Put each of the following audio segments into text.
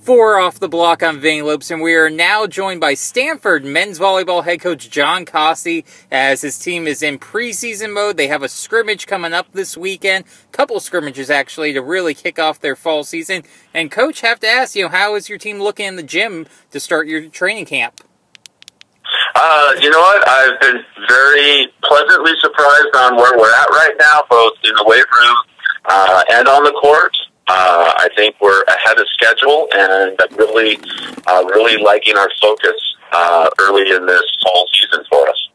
For Off the Block, I'm Vinny Lopes, and we are now joined by Stanford men's volleyball head coach John Kosty as his team is in preseason mode. They have a scrimmage coming up this weekend, a couple scrimmages actually, to really kick off their fall season. And Coach, have to ask, how is your team looking in the gym to start your training camp? You know what? I've been very pleasantly surprised on where we're at right now, both in the weight room and on the court. I think we're ahead of schedule, and I'm really liking our focus early in this fall season for us.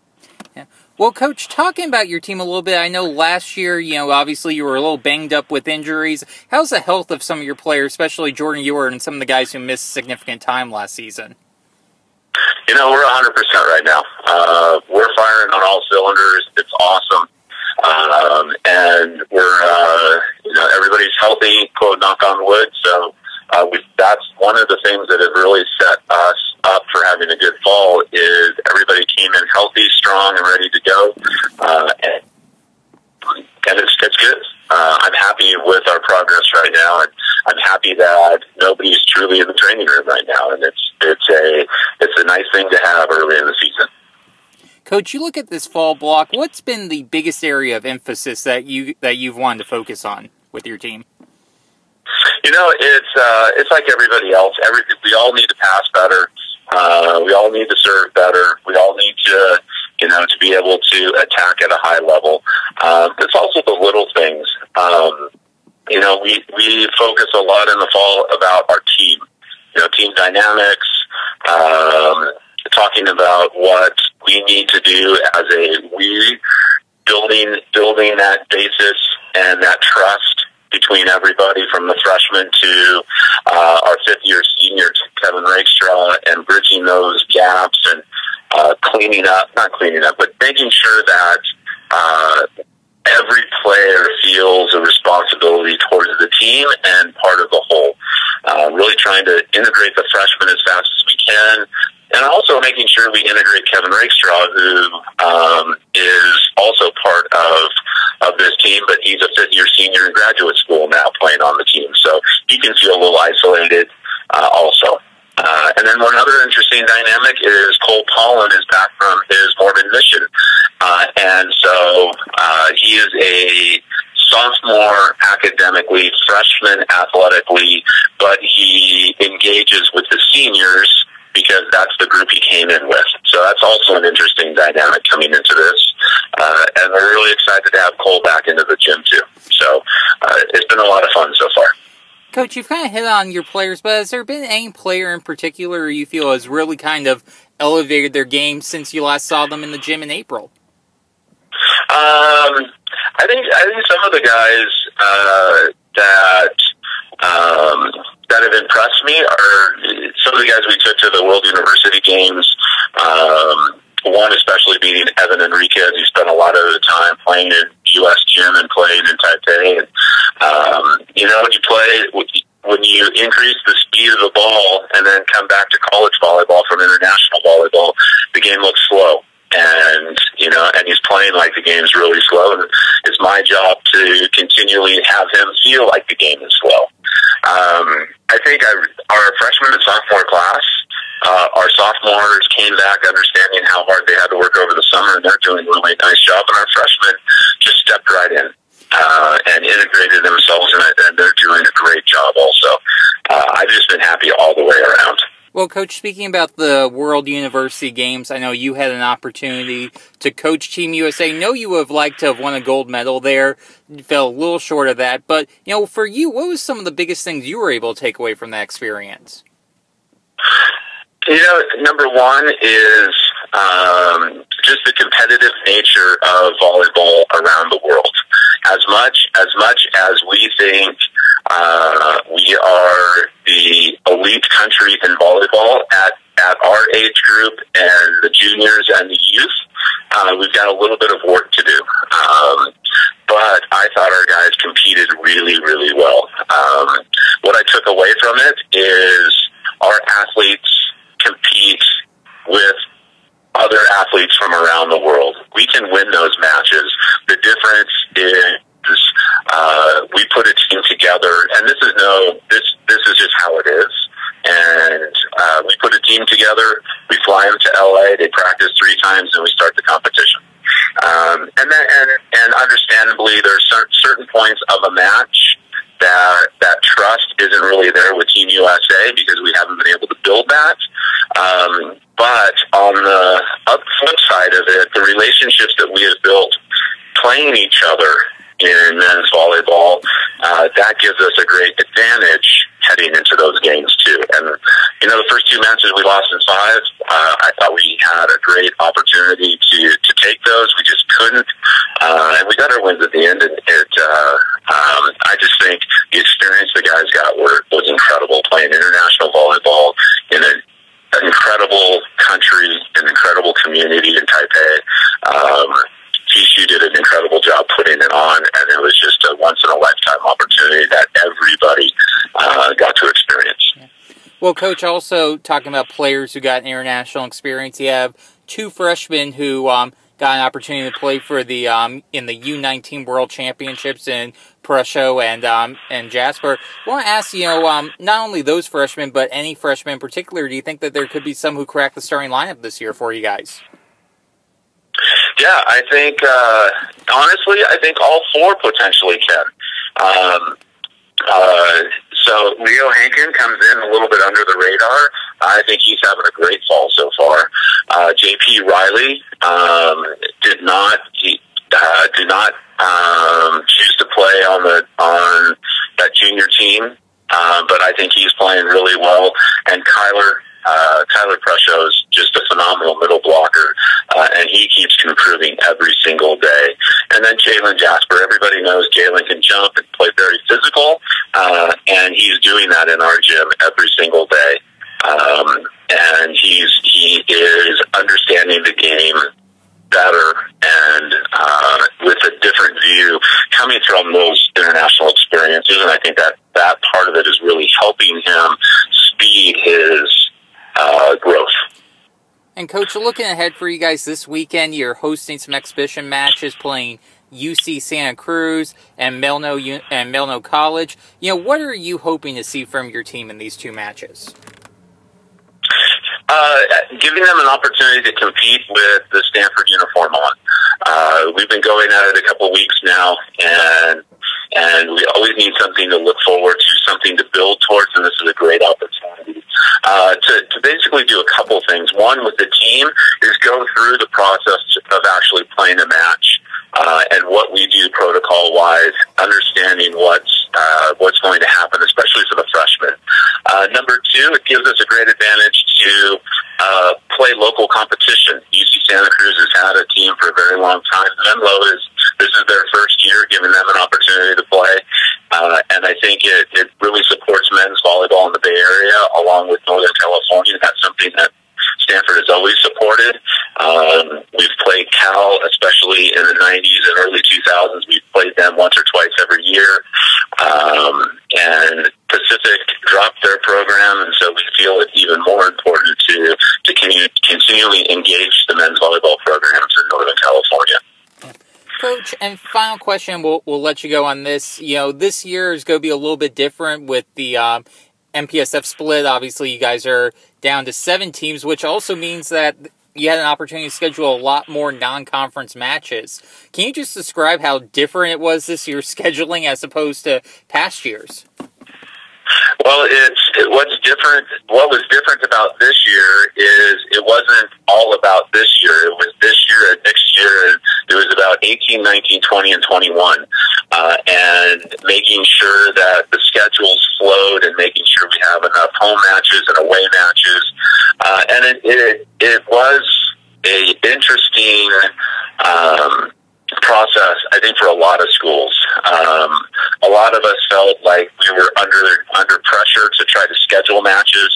Yeah. Well, Coach, talking about your team a little bit, I know last year, obviously you were a little banged up with injuries. How's the health of some of your players, especially Jordan Ewart and some of the guys who missed significant time last season? We're 100% right now. We're firing on all cylinders. It's awesome. And we're, everybody's healthy, quote, knock on wood. So that's one of the things that have really set us up for having a good fall is everybody came in healthy, strong, and ready to go. And it's good. I'm happy with our progress right now, and I'm happy that nobody's truly in the training room right now, and it's a nice thing to have early in the season. Coach, you look at this fall block. What's been the biggest area of emphasis that you've wanted to focus on with your team? It's like everybody else. We all need to pass better. We all need to serve better. We all need to to be able to attack at a high level. It's also the little things. We focus a lot in the fall about our team. Team dynamics. Talking about what we need to do as building that basis and that trust between everybody from the freshman to our fifth-year senior to Kevin Rakestraw, and bridging those gaps and but making sure that every player feels a responsibility towards the team and part of the whole. Really trying to integrate the freshmen as fast as we can, and also making sure we integrate Kevin Rakestraw, who is also part of this team, but he's a fifth-year senior in graduate school now playing on the team, so he can feel a little isolated also. And then one other interesting dynamic is Cole Pollan is back from his Mormon mission, and so he is a sophomore academically, freshman athletically, but he engages with the seniors because that's the group he came in with. So that's also an interesting dynamic coming into this. And we're really excited to have Cole back into the gym too. So it's been a lot of fun so far. Coach, you've kind of hit on your players, but has there been any player in particular you feel has really kind of elevated their game since you last saw them in the gym in April? I think some of the guys that have impressed me are some of the guys we took to the World University Games. One especially being Evan Enriquez. He spent a lot of the time playing in U.S. gym and playing in Taipei. And when you increase the speed of the ball and then come back to college volleyball from international volleyball, the game looks slow. And he's playing like the game's really slow, and it's my job to continually have him feel like the game is slow. I think our freshman and sophomore class, our sophomores came back understanding how hard they had to work over the summer, and they're doing a really nice job, and our freshmen just stepped right in and integrated themselves, and they're doing a great job also. I've just been happy all the way around. Well, Coach, speaking about the World University Games, I know you had an opportunity to coach Team USA. I know you would have liked to have won a gold medal there. You fell a little short of that. But, for you, what was some of the biggest things you were able to take away from that experience? Number one is just the competitive nature of volleyball around the world. As much as we think we are the elite country in volleyball at our age group and the juniors and the youth, we've got a little bit of work to do. But I thought our guys competed really, really well. What I took away from it is our athletes compete with other athletes from around the world. We can win those matches. The difference is we put a team together, and this is just how it is. team together. We fly them to LA. They practice 3 times, and we start the competition. And understandably, there's certain points of a match that trust isn't really there with Team USA because we haven't been able to build that. But on the flip side of it, the relationships that we have built playing each other in men's volleyball, that gives us a great advantage heading into those games too. And, the first 2 matches we lost in 5, I thought we had a great opportunity to take those. We just couldn't. And we got our wins at the end. And I just think the experience the guys got was incredible, playing international volleyball in an incredible country, an incredible community in Taipei. TCU did an incredible job putting it on, and it was just a once-in-a-lifetime opportunity that everybody got to experience. Yeah. Well, Coach, also talking about players who got international experience, you have 2 freshmen who got an opportunity to play for the in the U19 World Championships in Presho and Jasper. I want to ask, not only those freshmen, but any freshmen in particular, do you think that there could be some who crack the starting lineup this year for you guys? Yeah, I think, honestly, I think all 4 potentially can. So Leo Hankin comes in a little bit under the radar. I think he's having a great fall so far. JP Riley did not choose to play on that junior team, but I think he's playing really well. And Tyler Presho is just a phenomenal middle blocker, and he keeps improving every single day. And then Jalen Jasper, everybody knows Jalen can jump and play very physical, and he's doing that in our gym every single day. And he is understanding the game better and with a different view coming from those international experiences. And I think that part of it is really helping him speed his growth. And Coach, looking ahead for you guys this weekend, you're hosting some exhibition matches, playing UC Santa Cruz and Melno College. What are you hoping to see from your team in these 2 matches? Giving them an opportunity to compete with the Stanford uniform on. We've been going at it a couple weeks now, and we always need something to look forward to, something to build towards, and this is a great opportunity to basically do a couple things. One, with the team, is go through the process of actually playing a match and what we do protocol-wise, understanding what's going to happen, especially for the freshmen. Number 2, it gives us a great advantage to play local competition. UC Santa Cruz has had a team for a very long time. Menlo this is their first year, giving them an opportunity to play. And I think it really supports men's volleyball in the Bay Area, along with Northern California. That's something that Stanford has always supported. We've played Cal, especially in the 90s and early 2000s. We've played them once or twice every year. And Pacific dropped their program, and so we feel it's even more important to continually engage the men's volleyball programs in Northern California. Coach, and final question, we'll let you go on this. This year is going to be a little bit different with the MPSF split. Obviously, you guys are down to 7 teams, which also means that you had an opportunity to schedule a lot more non-conference matches. Can you just describe how different it was this year scheduling as opposed to past years? Well, what was different about this year is it wasn't all about this year. It was this year and next year, and it was about 18, 19, 20, and 21. And making sure that the schedules flowed and making sure we have enough home matches and away matches. And it was a interesting process, I think, for a lot of schools. A lot of us felt like we were under pressure to try to schedule matches,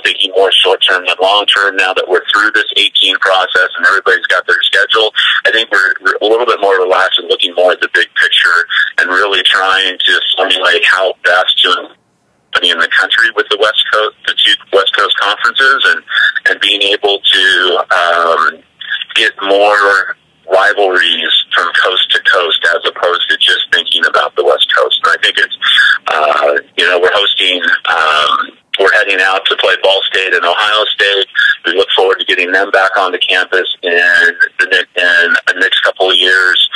thinking more short-term than long-term. Now that we're through this 18 process and everybody's got their schedule, I think we're a little bit more relaxed and looking more at the big picture and really trying to formulate how best to be in the country with the West Coast, the 2 West Coast conferences, and being able to get more rivalries from coast to coast as opposed to just thinking about the West Coast. And I think it's, we're hosting, we're heading out to play Ball State and Ohio State. We look forward to getting them back onto campus in the next couple of years.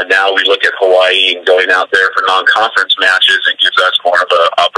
Now we look at Hawaii and going out there for non-conference matches. It gives us more of a